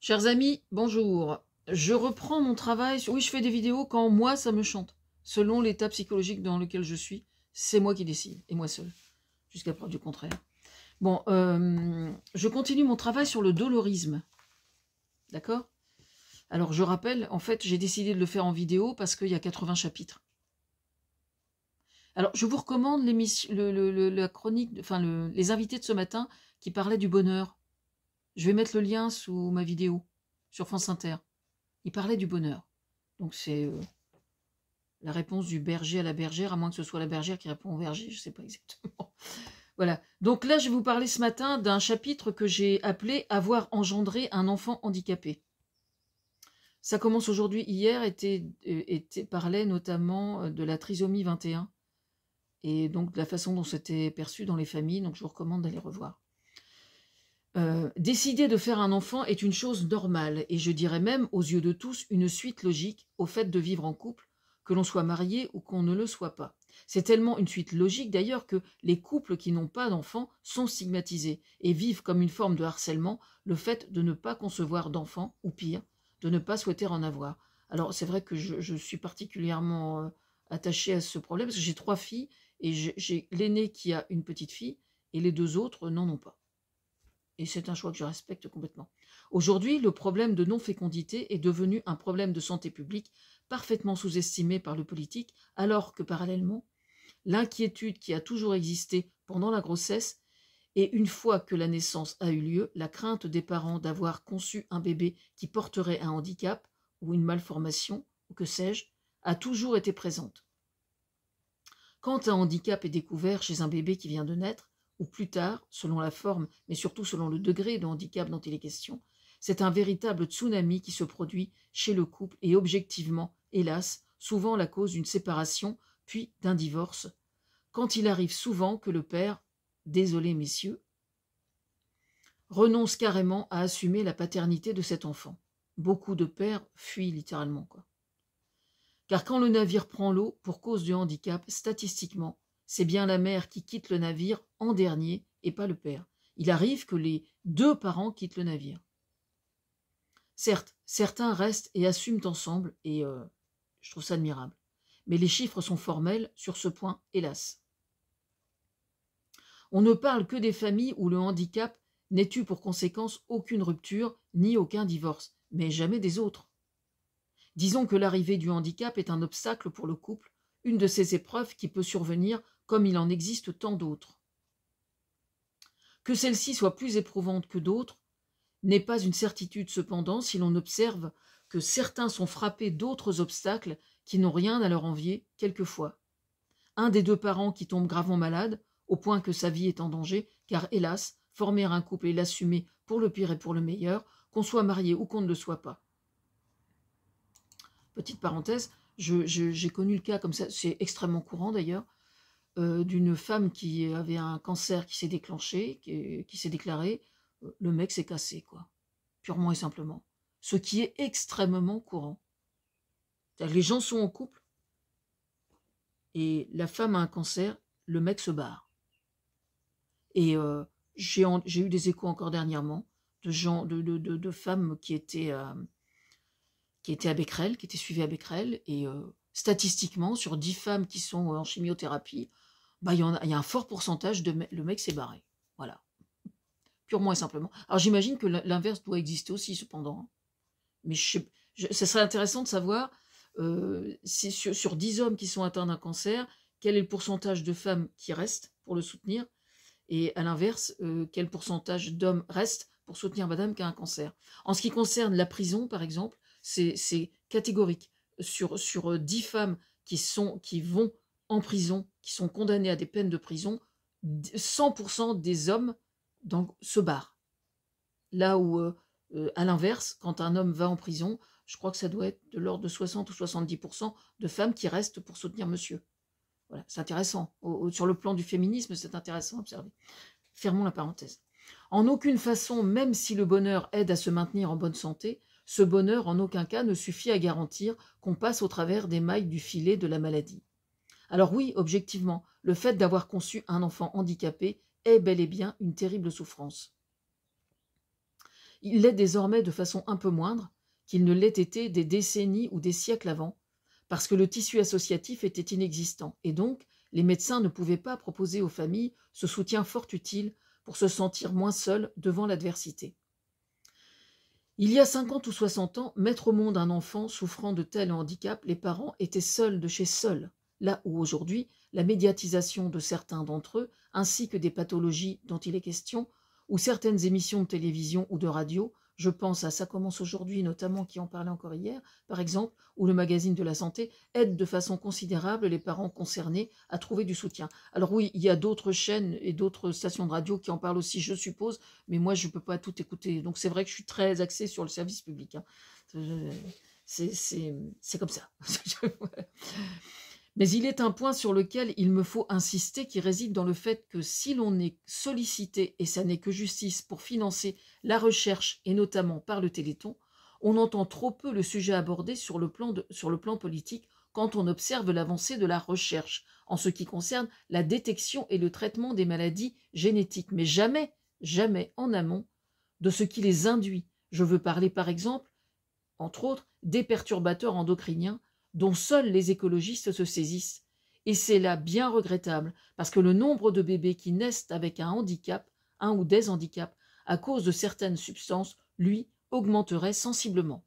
Chers amis, bonjour. Je reprends mon travail. Oui, je fais des vidéos quand moi, ça me chante. Selon l'état psychologique dans lequel je suis, c'est moi qui décide, et moi seul, jusqu'à preuve du contraire. Bon, je continue mon travail sur le dolorisme. D'accord? Alors, je rappelle, en fait, j'ai décidé de le faire en vidéo parce qu'il y a 80 chapitres. Alors, je vous recommande la chronique, les invités de ce matin qui parlaient du bonheur. Je vais mettre le lien sous ma vidéo sur France Inter. Il parlait du bonheur. Donc c'est la réponse du berger à la bergère, à moins que ce soit la bergère qui répond au berger, je ne sais pas exactement. Voilà. Donc là, je vais vous parler ce matin d'un chapitre que j'ai appelé « Avoir engendré un enfant handicapé ». Ça commence aujourd'hui. Hier parlait notamment de la trisomie 21 et donc de la façon dont c'était perçu dans les familles. Donc je vous recommande d'aller revoir. Décider de faire un enfant est une chose normale, et je dirais même, aux yeux de tous, une suite logique au fait de vivre en couple, que l'on soit marié ou qu'on ne le soit pas. C'est tellement une suite logique d'ailleurs que les couples qui n'ont pas d'enfants sont stigmatisés et vivent comme une forme de harcèlement le fait de ne pas concevoir d'enfants, ou pire, de ne pas souhaiter en avoir. Alors c'est vrai que je suis particulièrement attachée à ce problème, parce que j'ai 3 filles, et j'ai l'aînée qui a une petite fille, et les 2 autres n'en ont pas. Et c'est un choix que je respecte complètement. Aujourd'hui, le problème de non-fécondité est devenu un problème de santé publique parfaitement sous-estimé par le politique, alors que parallèlement, l'inquiétude qui a toujours existé pendant la grossesse et une fois que la naissance a eu lieu, la crainte des parents d'avoir conçu un bébé qui porterait un handicap ou une malformation, ou que sais-je, a toujours été présente. Quand un handicap est découvert chez un bébé qui vient de naître, ou plus tard, selon la forme, mais surtout selon le degré de handicap dont il est question, c'est un véritable tsunami qui se produit chez le couple et objectivement, hélas, souvent la cause d'une séparation, puis d'un divorce, quand il arrive souvent que le père, désolé messieurs, renonce carrément à assumer la paternité de cet enfant. Beaucoup de pères fuient littéralement, quoi. Car quand le navire prend l'eau pour cause de handicap, statistiquement, c'est bien la mère qui quitte le navire en dernier et pas le père. Il arrive que les 2 parents quittent le navire. Certes, certains restent et assument ensemble, et je trouve ça admirable. Mais les chiffres sont formels sur ce point, hélas. On ne parle que des familles où le handicap n'ait eu pour conséquence aucune rupture ni aucun divorce, mais jamais des autres. Disons que l'arrivée du handicap est un obstacle pour le couple, une de ces épreuves qui peut survenir comme il en existe tant d'autres. Que celle-ci soit plus éprouvante que d'autres n'est pas une certitude cependant si l'on observe que certains sont frappés d'autres obstacles qui n'ont rien à leur envier quelquefois. Un des 2 parents qui tombe gravement malade, au point que sa vie est en danger, car hélas, former un couple et l'assumer pour le pire et pour le meilleur, qu'on soit marié ou qu'on ne le soit pas. Petite parenthèse, j'ai connu le cas comme ça, c'est extrêmement courant d'ailleurs, d'une femme qui avait un cancer qui s'est déclenché, qui s'est déclaré, le mec s'est cassé, quoi. Purement et simplement. Ce qui est extrêmement courant. Les gens sont en couple, et la femme a un cancer, le mec se barre. Et j'ai eu des échos encore dernièrement de gens, de femmes qui étaient à Becquerel, qui étaient suivies à Becquerel, et statistiquement, sur 10 femmes qui sont en chimiothérapie, bah, il y a un fort pourcentage le mec s'est barré. Voilà. Purement et simplement. Alors j'imagine que l'inverse doit exister aussi, cependant. Mais ça serait intéressant de savoir, si sur 10 hommes qui sont atteints d'un cancer, quel est le pourcentage de femmes qui restent pour le soutenir, et à l'inverse, quel pourcentage d'hommes restent pour soutenir madame qui a un cancer. En ce qui concerne la prison, par exemple, c'est catégorique. Sur 10 femmes qui vont en prison, qui sont condamnées à des peines de prison, 100% des hommes se barrent. Là où, à l'inverse, quand un homme va en prison, je crois que ça doit être de l'ordre de 60 ou 70% de femmes qui restent pour soutenir monsieur. Voilà, c'est intéressant. Sur le plan du féminisme, c'est intéressant à observer. Fermons la parenthèse. En aucune façon, même si le bonheur aide à se maintenir en bonne santé, ce bonheur en aucun cas ne suffit à garantir qu'on passe au travers des mailles du filet de la maladie. Alors oui, objectivement, le fait d'avoir conçu un enfant handicapé est bel et bien une terrible souffrance. Il l'est désormais de façon un peu moindre qu'il ne l'ait été des décennies ou des siècles avant, parce que le tissu associatif était inexistant, et donc les médecins ne pouvaient pas proposer aux familles ce soutien fort utile pour se sentir moins seuls devant l'adversité. Il y a 50 ou 60 ans, mettre au monde un enfant souffrant de tel handicap, les parents étaient seuls de chez seuls, là où aujourd'hui, la médiatisation de certains d'entre eux, ainsi que des pathologies dont il est question, ou certaines émissions de télévision ou de radio, je pense à Ça commence aujourd'hui notamment, qui en parlait encore hier, par exemple, ou le magazine de la santé, aident de façon considérable les parents concernés à trouver du soutien. Alors oui, il y a d'autres chaînes et d'autres stations de radio qui en parlent aussi, je suppose, mais moi, je ne peux pas tout écouter. Donc c'est vrai que je suis très axée sur le service public. Hein. C'est comme ça. Mais il est un point sur lequel il me faut insister qui réside dans le fait que si l'on est sollicité, et ça n'est que justice, pour financer la recherche, et notamment par le Téléthon, on entend trop peu le sujet abordé sur le plan politique quand on observe l'avancée de la recherche en ce qui concerne la détection et le traitement des maladies génétiques, mais jamais, jamais en amont de ce qui les induit. Je veux parler par exemple, entre autres, des perturbateurs endocriniens dont seuls les écologistes se saisissent. Et c'est là bien regrettable, parce que le nombre de bébés qui naissent avec un handicap, un ou des handicaps, à cause de certaines substances, lui, augmenterait sensiblement.